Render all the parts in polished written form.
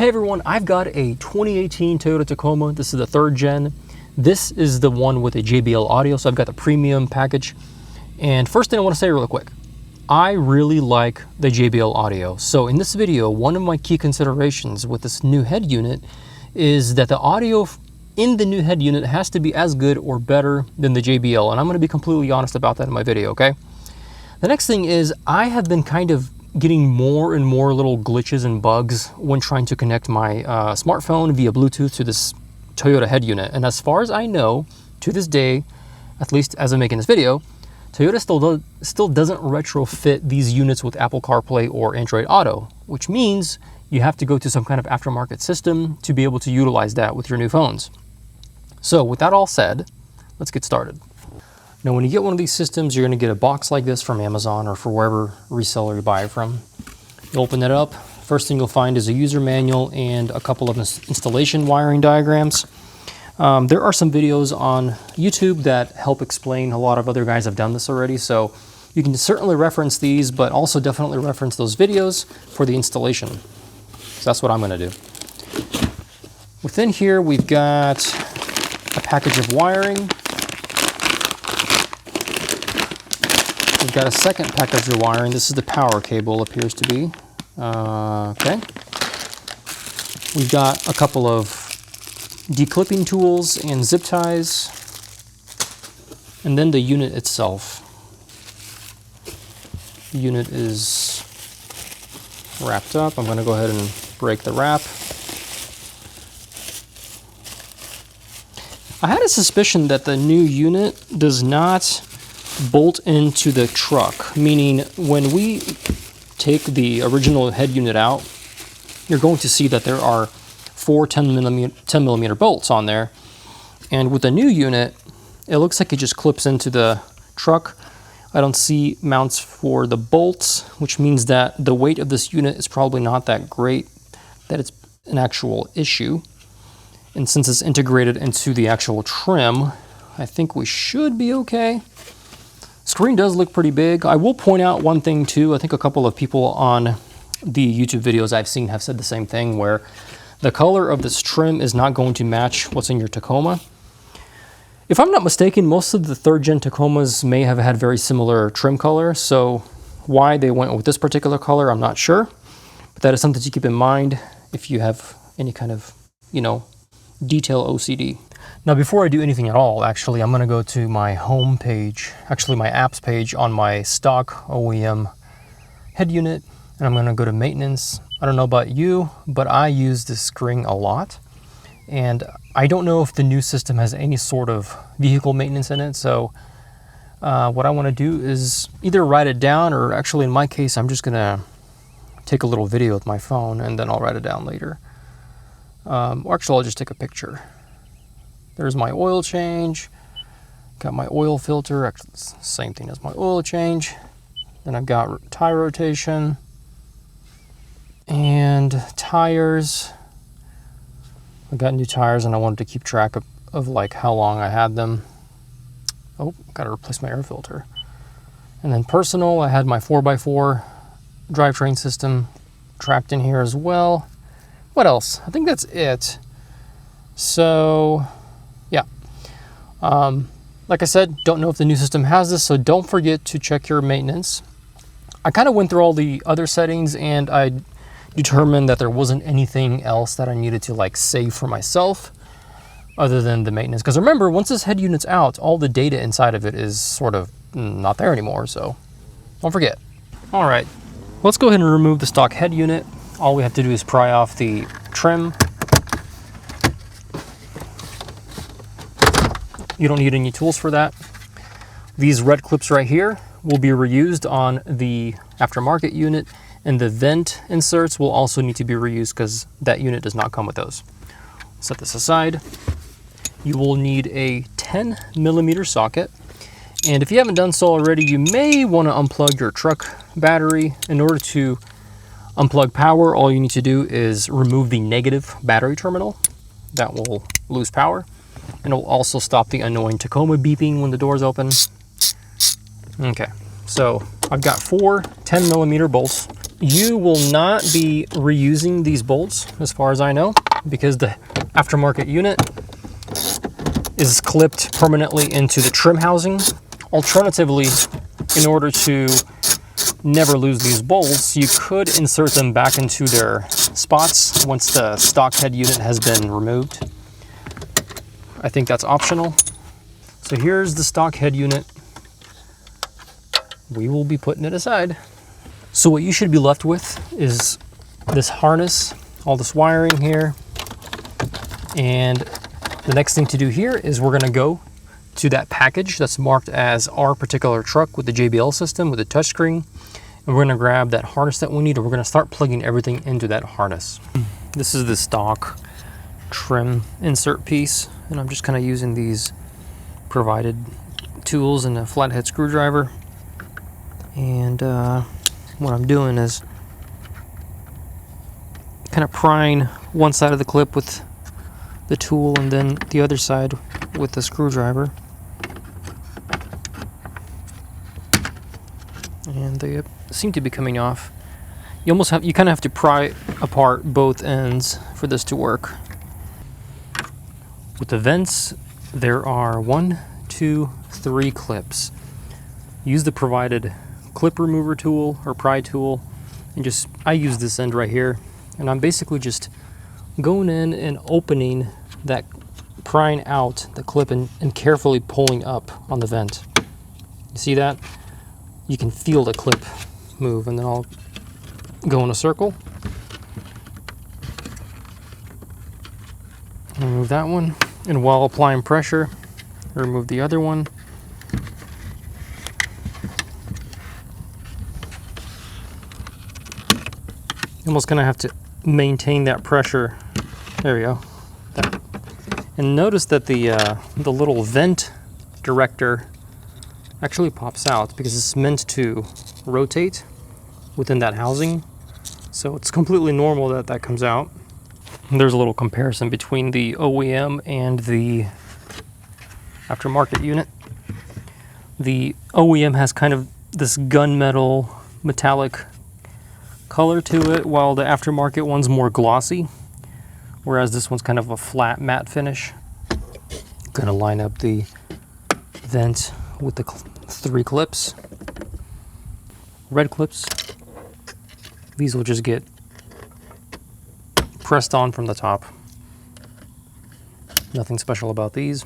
Hey everyone, I've got a 2018 Toyota Tacoma. This is the 3rd gen. This is the one with a JBL audio, so I've got the premium package. And first thing I want to say real quick, I really like the JBL audio. So in this video, one of my key considerations with this new head unit is that the audio in the new head unit has to be as good or better than the JBL. And I'm going to be completely honest about that in my video, okay? The next thing is I have been kind of getting more and more little glitches and bugs when trying to connect my smartphone via Bluetooth to this Toyota head unit. And as far as I know, to this day, at least as I'm making this video, Toyota still doesn't retrofit these units with Apple CarPlay or Android Auto, which means you have to go to some kind of aftermarket system to be able to utilize that with your new phones. So with that all said, let's get started. Now, when you get one of these systems, you're going to get a box like this from Amazon or for wherever reseller you buy it from. You open it up. First thing you'll find is a user manual and a couple of installation wiring diagrams. There are some videos on YouTube that help explain. A lot of other guys have done this already, so you can certainly reference these, but also definitely reference those videos for the installation. So that's what I'm going to do. Within here, we've got a package of wiring. We've got a second package of wiring. This is the power cable, appears to be. Okay. We've got a couple of declipping tools and zip ties. And then the unit itself. The unit is wrapped up. I'm going to go ahead and break the wrap. I had a suspicion that the new unit does not bolt into the truck, meaning when we take the original head unit out, you're going to see that there are 4 10 millimeter bolts on there. And with the new unit, it looks like it just clips into the truck. I don't see mounts for the bolts, which means that the weight of this unit is probably not that great, that it's an actual issue. And since it's integrated into the actual trim, I think we should be okay. Screen does look pretty big. I will point out one thing too. I think a couple of people on the YouTube videos I've seen have said the same thing, where the color of this trim is not going to match what's in your Tacoma. If I'm not mistaken, most of the 3rd gen Tacomas may have had very similar trim color, so why they went with this particular color, I'm not sure. But that is something to keep in mind if you have any kind of, detail OCD. Now, before I do anything at all, actually, I'm going to go to my home page, actually my apps page on my stock OEM head unit, and I'm going to go to maintenance. I don't know about you, but I use this screen a lot, and I don't know if the new system has any sort of vehicle maintenance in it, so what I want to do is either write it down, or actually in my case, I'm just going to take a little video with my phone, and then I'll write it down later. Or actually, I'll just take a picture. There's my oil change, got my oil filter, actually it's the same thing as my oil change. Then I've got tire rotation and tires. I got new tires and I wanted to keep track of like how long I had them. Oh, got to replace my air filter. And then personal, I had my 4x4 drivetrain system tracked in here as well. What else? I think that's it. So yeah, like I said, don't know if the new system has this, so don't forget to check your maintenance. I kind of went through all the other settings and I determined that there wasn't anything else that I needed to like save for myself other than the maintenance. Because remember, once this head unit's out, all the data inside of it is sort of not there anymore, so don't forget. All right, let's go ahead and remove the stock head unit. All we have to do is pry off the trim. You don't need any tools for that. These red clips right here will be reused on the aftermarket unit, and the vent inserts will also need to be reused because that unit does not come with those. Set this aside. You will need a 10 millimeter socket. And if you haven't done so already, you may want to unplug your truck battery. In order to unplug power, all you need to do is remove the negative battery terminal. That will lose power. And it'll also stop the annoying Tacoma beeping when the doors open. Okay, so I've got 4 10 millimeter bolts You will not be reusing these bolts, as far as I know, because the aftermarket unit is clipped permanently into the trim housing. Alternatively, in order to never lose these bolts, you could insert them back into their spots once the stock head unit has been removed. I think that's optional. So here's the stock head unit. We will be putting it aside. So what you should be left with is this harness, all this wiring here. And the next thing to do here is we're gonna go to that package that's marked as our particular truck with the JBL system with the touchscreen. And we're gonna grab that harness that we need, and we're gonna start plugging everything into that harness. This is the stock trim insert piece, and I'm just kind of using these provided tools and a flathead screwdriver. And what I'm doing is kind of prying one side of the clip with the tool and then the other side with the screwdriver. And they seem to be coming off. You kind of have to pry apart both ends for this to work. With the vents, there are 1, 2, 3 clips. Use the provided clip remover tool or pry tool, and I use this end right here, and I'm basically just going in and opening that, prying out the clip and carefully pulling up on the vent. You see that? You can feel the clip move, and then I'll go in a circle. Remove that one, and while applying pressure, remove the other one. You're almost gonna have to maintain that pressure. There we go. That. And notice that the little vent director actually pops out because it's meant to rotate within that housing. So it's completely normal that that comes out. And there's a little comparison between the OEM and the aftermarket unit. The OEM has kind of this gunmetal metallic color to it, while the aftermarket one's more glossy, whereas this one's kind of a flat matte finish. Gonna line up the vent with the 3 clips. Red clips. These will just get pressed on from the top. Nothing special about these.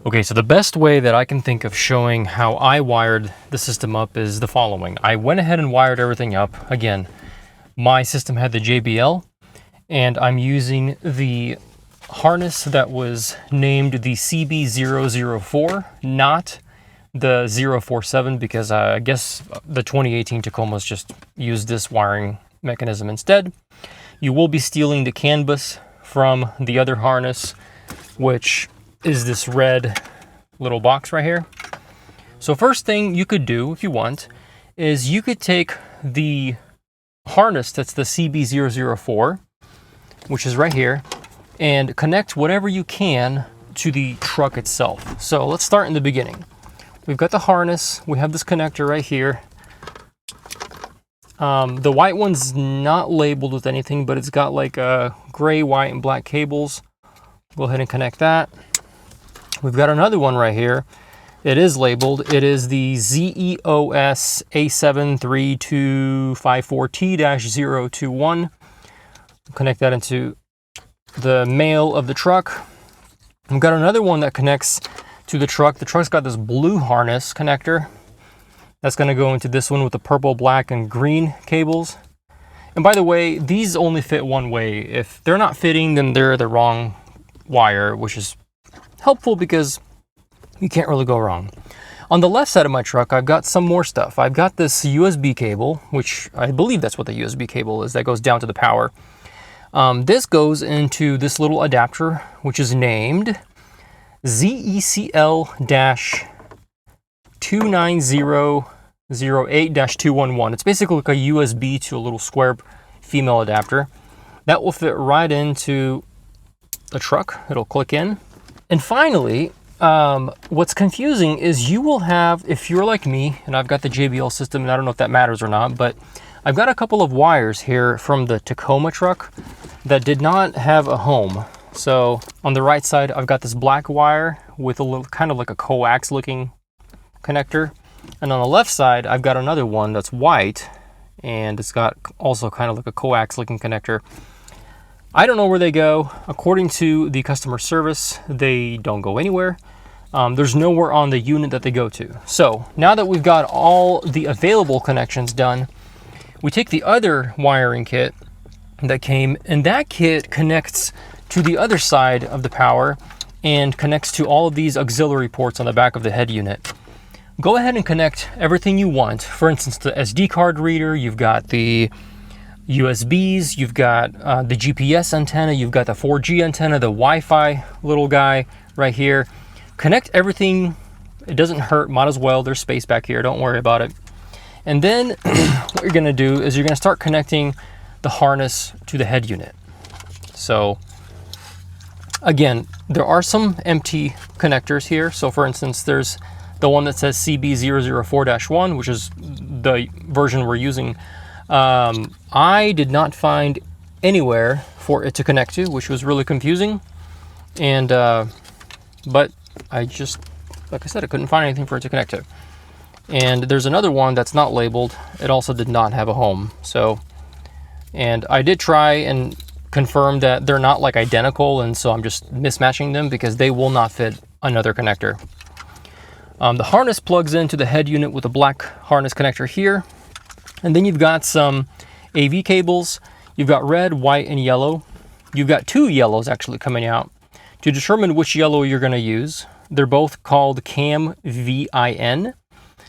Okay, so the best way that I can think of showing how I wired the system up is the following. I went ahead and wired everything up. Again, my system had the JBL, and I'm using the harness that was named the CB004, not the 047, because I guess the 2018 Tacomas just used this wiring mechanism instead. You will be stealing the CAN bus from the other harness, which is this red little box right here. So first thing you could do, if you want, is you could take the harness that's the CB004, which is right here, and connect whatever you can to the truck itself. So let's start in the beginning. We've got the harness, we have this connector right here. The white one's not labeled with anything, but it's got like gray, white, and black cables. Go ahead and connect that. We've got another one right here. It is labeled. It is the ZEOS A73254T-021. Connect that into the male of the truck. We've got another one that connects to the truck. The truck's got this blue harness connector. That's going to go into this one with the purple, black, and green cables. And by the way, these only fit one way. If they're not fitting, then they're the wrong wire, which is helpful because you can't really go wrong. On the left side of my truck, I've got some more stuff. I've got this USB cable, which I believe that's what the USB cable is, that goes down to the power. This goes into this little adapter, which is named ZECL-29008-211. It's basically like a USB to a little square female adapter. That will fit right into the truck. It'll click in. And finally, what's confusing is you will have, if you're like me, and I've got the JBL system, and I don't know if that matters or not, but I've got a couple of wires here from the Tacoma truck that did not have a home. So on the right side, I've got this black wire with a little kind of like a coax looking connector. And on the left side, I've got another one that's white, and it's got also kind of like a coax looking connector. I don't know where they go. According to the customer service, they don't go anywhere. There's nowhere on the unit that they go to. So now that we've got all the available connections done, we take the other wiring kit that came, and that kit connects to the other side of the power and connects to all of these auxiliary ports on the back of the head unit. Go ahead and connect everything you want. For instance, the SD card reader, you've got the USBs, you've got the GPS antenna, you've got the 4G antenna, the Wi-Fi little guy right here. Connect everything. It doesn't hurt, might as well. There's space back here, don't worry about it. And then what you're gonna do is you're gonna start connecting the harness to the head unit. So again, there are some empty connectors here. So for instance, there's the one that says CB004-1, which is the version we're using. I did not find anywhere for it to connect to, which was really confusing. And but I just, like I said, I couldn't find anything for it to connect to. And there's another one that's not labeled. It also did not have a home. So, and I did try and confirm that they're not like identical, and so I'm just mismatching them because they will not fit another connector. The harness plugs into the head unit with a black harness connector here. And then you've got some AV cables. You've got red, white, and yellow. You've got two yellows actually coming out. To determine which yellow you're going to use, they're both called CAM VIN.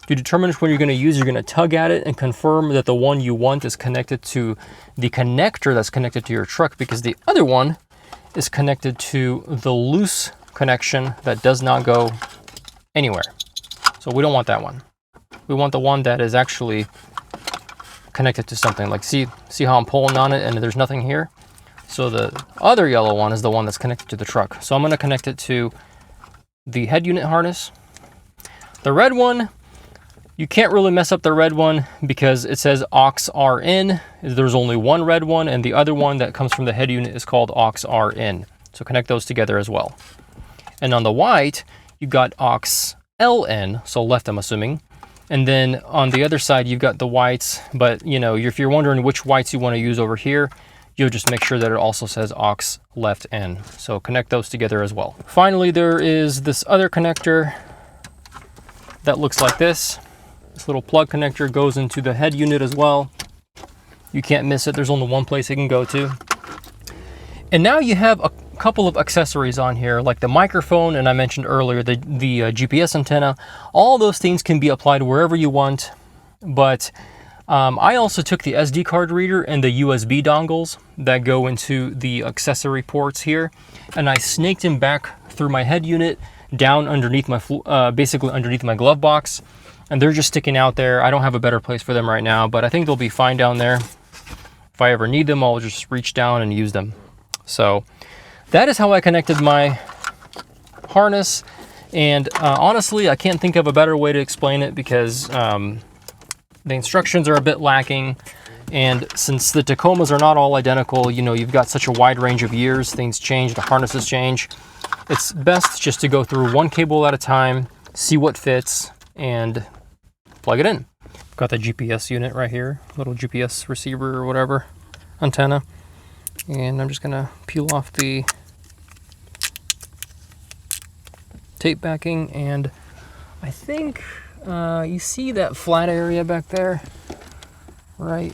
To determine which one you're going to use, you're going to tug at it and confirm that the one you want is connected to the connector that's connected to your truck, because the other one is connected to the loose connection that does not go anywhere. So we don't want that one. We want the one that is actually connected to something. Like see how I'm pulling on it and there's nothing here? So the other yellow one is the one that's connected to the truck. So I'm going to connect it to the head unit harness. The red one, you can't really mess up the red one because it says aux RN. There's only one red one, and the other one that comes from the head unit is called aux RN. So connect those together as well. And on the white, you've got aux LN, so left I'm assuming. And then on the other side, you've got the whites, but you know, if you're wondering which whites you want to use over here, you'll just make sure that it also says aux left N. So connect those together as well. Finally, there is this other connector that looks like this. This little plug connector goes into the head unit as well. You can't miss it. There's only one place it can go to. And now you have a couple of accessories on here, like the microphone, and I mentioned earlier the GPS antenna. All those things can be applied wherever you want, but I also took the SD card reader and the USB dongles that go into the accessory ports here, and I snaked them back through my head unit down underneath my basically underneath my glove box, and they're just sticking out there. I don't have a better place for them right now, but I think they'll be fine down there. If I ever need them, I'll just reach down and use them. So that is how I connected my harness, and honestly, I can't think of a better way to explain it because the instructions are a bit lacking, and since the Tacomas are not all identical, you know, you've got such a wide range of years, things change, the harnesses change. It's best just to go through one cable at a time, see what fits, and plug it in. Got the GPS unit right here, little GPS receiver or whatever, antenna. And I'm just gonna peel off the tape backing, and I think you see that flat area back there, right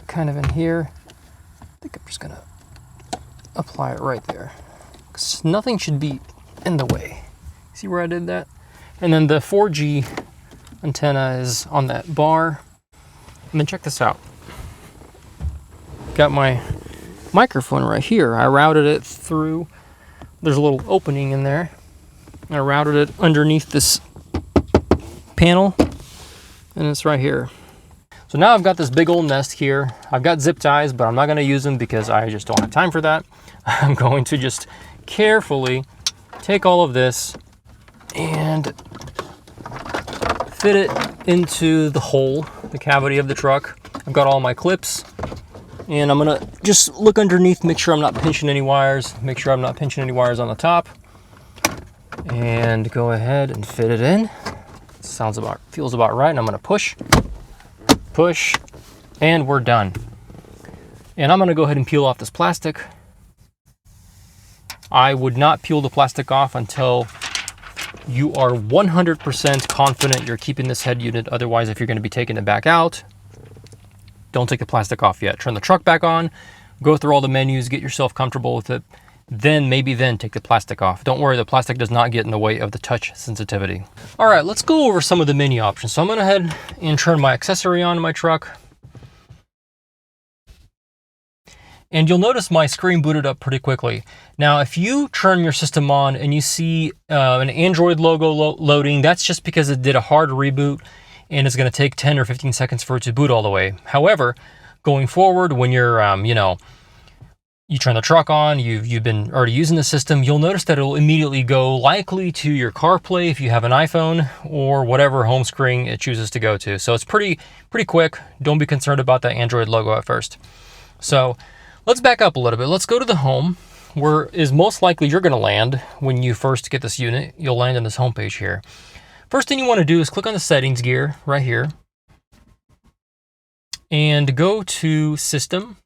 kind of in here. I think I'm just gonna apply it right there, because nothing should be in the way. See where I did that? And then the 4G antenna is on that bar. And then check this out. Got my microphone right here. I routed it through, there's a little opening in there. I routed it underneath this panel, and it's right here. So now I've got this big old nest here. I've got zip ties, but I'm not going to use them because I just don't have time for that. I'm going to just carefully take all of this and fit it into the hole, the cavity of the truck. I've got all my clips, and I'm gonna just look underneath, make sure I'm not pinching any wires, on the top, and go ahead and fit it in. Feels about right, and I'm gonna push, and we're done. And I'm gonna go ahead and peel off this plastic. I would not peel the plastic off until you are 100% confident you're keeping this head unit. Otherwise, if you're gonna be taking it back out, don't take the plastic off yet. Turn the truck back on, go through all the menus, get yourself comfortable with it. Maybe then take the plastic off. Don't worry, the plastic does not get in the way of the touch sensitivity. All right, let's go over some of the menu options. So I'm gonna head and turn my accessory on in my truck. And you'll notice my screen booted up pretty quickly. Now, if you turn your system on and you see an Android logo loading, that's just because it did a hard reboot and it's gonna take 10 or 15 seconds for it to boot all the way. However, going forward, when you're, you turn the truck on, you've been already using the system, you'll notice that it'll immediately go likely to your CarPlay if you have an iPhone, or whatever home screen it chooses to go to. So it's pretty quick. Don't be concerned about that Android logo at first. So let's back up a little bit. Let's go to the home, where is most likely you're gonna land when you first get this unit. You'll land on this home page here. First thing you wanna do is click on the settings gear right here and go to System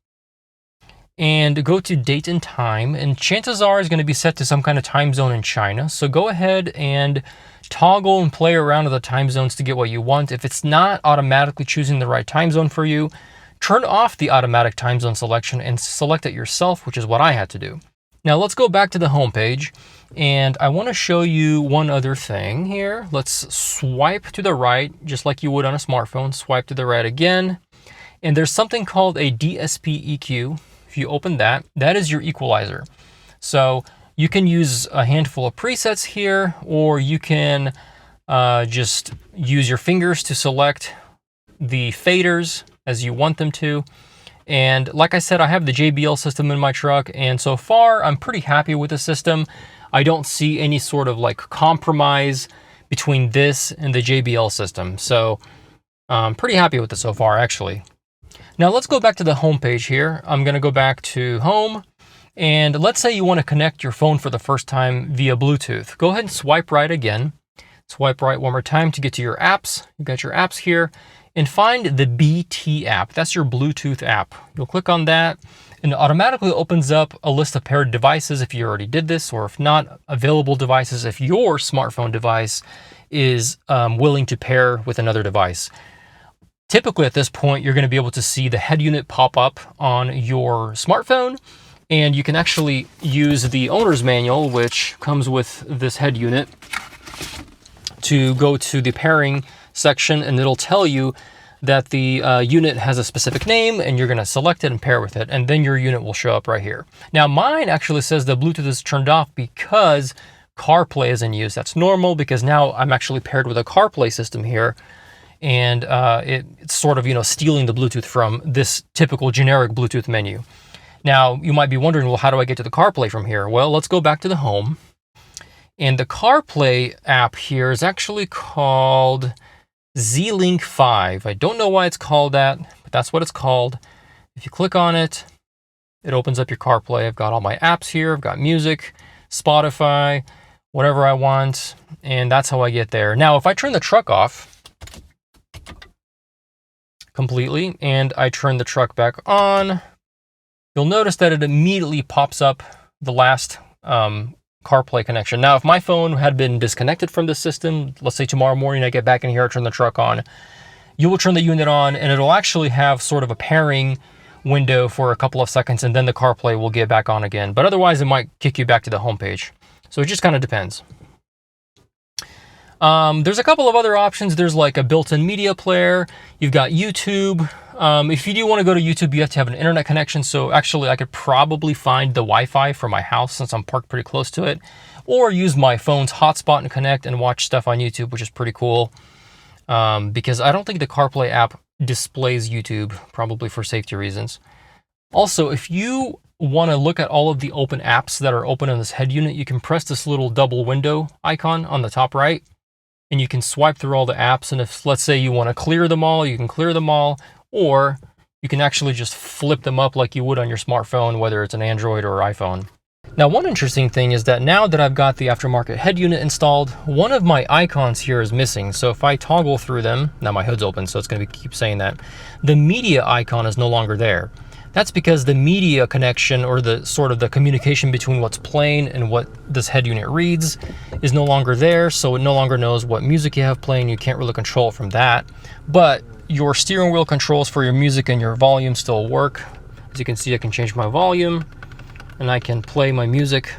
and go to Date and Time. And chances are it's gonna be set to some kind of time zone in China. So go ahead and toggle and play around with the time zones to get what you want. If it's not automatically choosing the right time zone for you, turn off the automatic time zone selection and select it yourself, which is what I had to do. Now let's go back to the home page, and I want to show you one other thing here. Let's swipe to the right, just like you would on a smartphone. Swipe to the right again, and there's something called a DSP EQ. If you open that, that is your equalizer. So you can use a handful of presets here, or you can just use your fingers to select the faders as you want them to. And like I said, I have the JBL system in my truck, and so far I'm pretty happy with the system. I don't see any sort of like compromise between this and the JBL system. So I'm pretty happy with it so far, actually. Now let's go back to the home page here. I'm gonna go back to home, and let's say you want to connect your phone for the first time via Bluetooth. Go ahead and swipe right again. Swipe right one more time to get to your apps. You got your apps here, and find the BT app. That's your Bluetooth app. You'll click on that, and it automatically opens up a list of paired devices if you already did this, or if not, available devices if your smartphone device is willing to pair with another device. Typically at this point, you're gonna be able to see the head unit pop up on your smartphone, and you can actually use the owner's manual, which comes with this head unit, to go to the pairing section, and it'll tell you that the unit has a specific name, and you're gonna select it and pair with it, and then your unit will show up right here. Now mine actually says the Bluetooth is turned off because CarPlay is in use. That's normal, because now I'm actually paired with a CarPlay system here, and it's sort of, stealing the Bluetooth from this typical generic Bluetooth menu. Now you might be wondering, well, how do I get to the CarPlay from here? Well, let's go back to the home, and the CarPlay app here is actually called Z-Link 5. I don't know why it's called that, but that's what it's called. If you click on it, it opens up your CarPlay. I've got all my apps here. I've got music, Spotify, whatever I want, and that's how I get there. Now, if I turn the truck off completely and I turn the truck back on, you'll notice that it immediately pops up the last CarPlay connection. Now, if my phone had been disconnected from the system, let's say tomorrow morning I get back in here, I turn the truck on, you will turn the unit on, and it'll actually have sort of a pairing window for a couple of seconds, and then the CarPlay will get back on again. But otherwise, it might kick you back to the home page. So it just kind of depends. There's a couple of other options. There's like a built-in media player. You've got YouTube. If you do want to go to YouTube, you have to have an internet connection. So actually, I could probably find the Wi-Fi for my house since I'm parked pretty close to it, or use my phone's hotspot and connect and watch stuff on YouTube, which is pretty cool. Because I don't think the CarPlay app displays YouTube, probably for safety reasons. Also, if you want to look at all of the open apps that are open on this head unit, you can press this little double window icon on the top right, and you can swipe through all the apps. And if, let's say, you want to clear them all, you can clear them all, or You can actually just flip them up like you would on your smartphone, whether it's an Android or iPhone. Now, one interesting thing is that now that I've got the aftermarket head unit installed, one of my icons here is missing. So if I toggle through them, now my hood's open, so it's going to keep saying that, the media icon is no longer there. That's because the media connection, or the sort of the communication between what's playing and what this head unit reads, is no longer there. So it no longer knows what music you have playing. You can't really control it from that. But your steering wheel controls for your music and your volume still work. As you can see, I can change my volume and I can play my music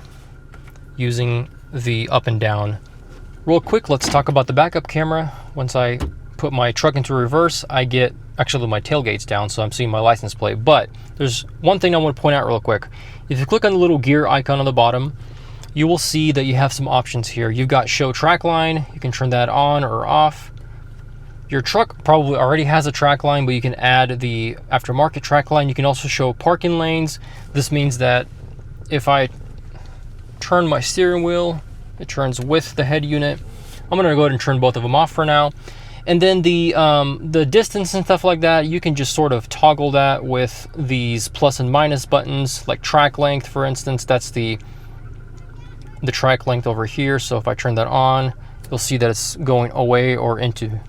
using the up and down. Real quick, let's talk about the backup camera. Once I put my truck into reverse, I get, actually my tailgate's down, so I'm seeing my license plate. But there's one thing I want to point out real quick. If you click on the little gear icon on the bottom, you will see that you have some options here. You've got show track line. You can turn that on or off. Your truck probably already has a track line, but you can add the aftermarket track line. You can also show parking lanes. This means that if I turn my steering wheel, it turns with the head unit. I'm gonna go ahead and turn both of them off for now. And then the distance and stuff like that, you can just sort of toggle that with these plus and minus buttons, like track length, for instance. That's the track length over here. So if I turn that on, you'll see that it's going away or into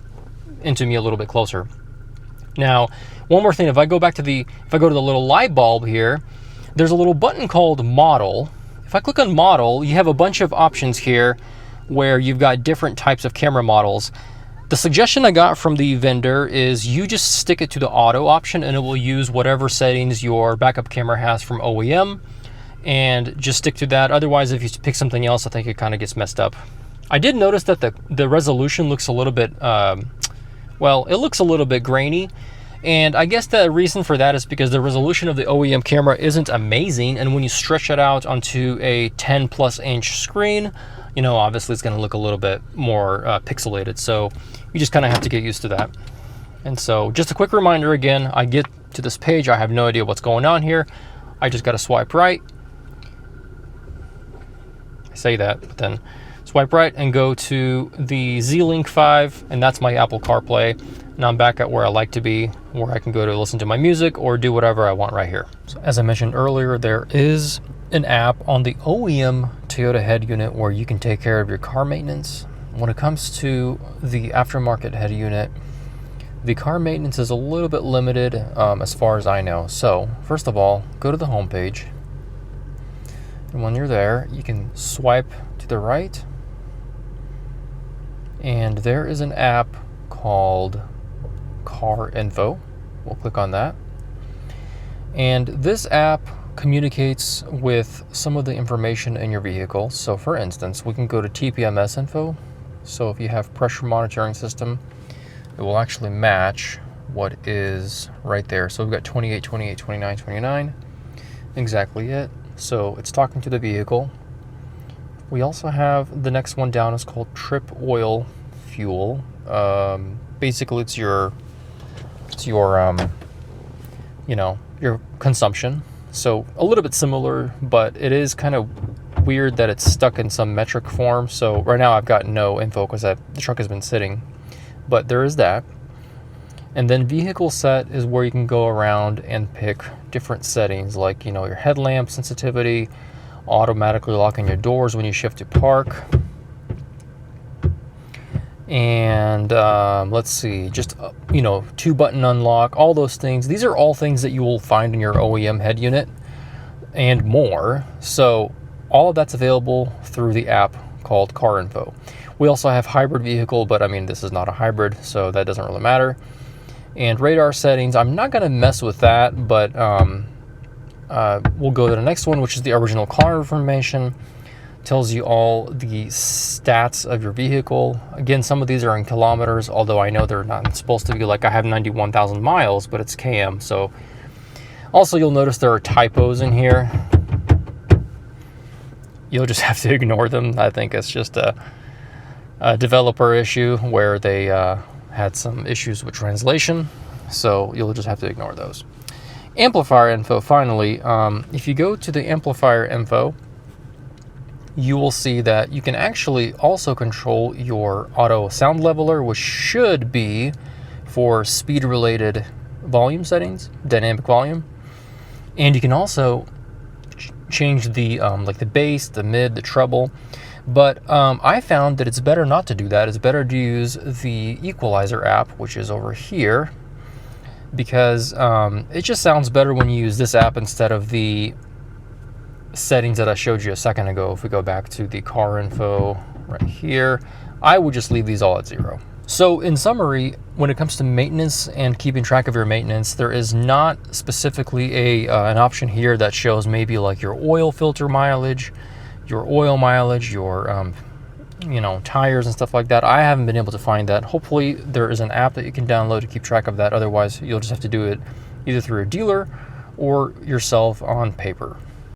me a little bit closer. Now, one more thing, if I go to the little light bulb here, there's a little button called model. If I click on model, you have a bunch of options here where you've got different types of camera models. The suggestion I got from the vendor is you just stick it to the auto option and it will use whatever settings your backup camera has from OEM, and just stick to that. Otherwise, if you pick something else, I think it kind of gets messed up. I did notice that the resolution looks a little bit, well, it looks a little bit grainy. And I guess the reason for that is because the resolution of the OEM camera isn't amazing. And when you stretch it out onto a 10+ inch screen, you know, obviously it's going to look a little bit more pixelated. So you just kind of have to get used to that. And so just a quick reminder again, I get to this page, I have no idea what's going on here. I just got to swipe right. I say that, but then swipe right and go to the Z-Link 5, and that's my Apple CarPlay. And I'm back at where I like to be, where I can go to listen to my music or do whatever I want right here. So as I mentioned earlier, there is an app on the OEM Toyota head unit where you can take care of your car maintenance. When it comes to the aftermarket head unit, the car maintenance is a little bit limited as far as I know. So first of all, go to the home page. And when you're there, you can swipe to the right. And there is an app called Car Info. We'll click on that. And this app communicates with some of the information in your vehicle. So for instance, we can go to TPMS info. So if you have pressure monitoring system, it will actually match what is right there. So we've got 28, 28, 29, 29. Exactly it. So it's talking to the vehicle. We also have the next one down is called trip oil fuel. Basically it's your you know, your consumption. So a little bit similar, but it is kind of weird that it's stuck in some metric form. So right now I've got no info because the truck has been sitting, but there is that. And then vehicle set is where you can go around and pick different settings, like, you know, your headlamp sensitivity, automatically locking your doors when you shift to park. And let's see, just, you know, 2-button unlock, all those things. These are all things that you will find in your OEM head unit and more. So all of that's available through the app called Car Info. We also have hybrid vehicle, but I mean, this is not a hybrid, so that doesn't really matter. And radar settings, I'm not going to mess with that, but we'll go to the next one, which is the original car information. Tells you all the stats of your vehicle. Again, some of these are in kilometers, although I know they're not supposed to be. Like I have 91,000 miles, but it's km. So also you'll notice there are typos in here. You'll just have to ignore them. I think it's just a developer issue where they had some issues with translation. So you'll just have to ignore those. Amplifier info, finally. If you go to the amplifier info, you will see that you can actually also control your auto sound leveler, which should be for speed related volume settings, dynamic volume. And you can also change the like the bass, the mid, the treble. But I found that it's better not to do that. It's better to use the equalizer app, which is over here, because it just sounds better when you use this app instead of the settings that I showed you a second ago. If we go back to the car info right here, I would just leave these all at 0. So in summary, when it comes to maintenance and keeping track of your maintenance, there is not specifically an option here that shows maybe like your oil filter mileage, your oil mileage, your you know, tires and stuff like that. I haven't been able to find that. Hopefully there is an app that you can download to keep track of that. Otherwise, you'll just have to do it either through a dealer or yourself on paper.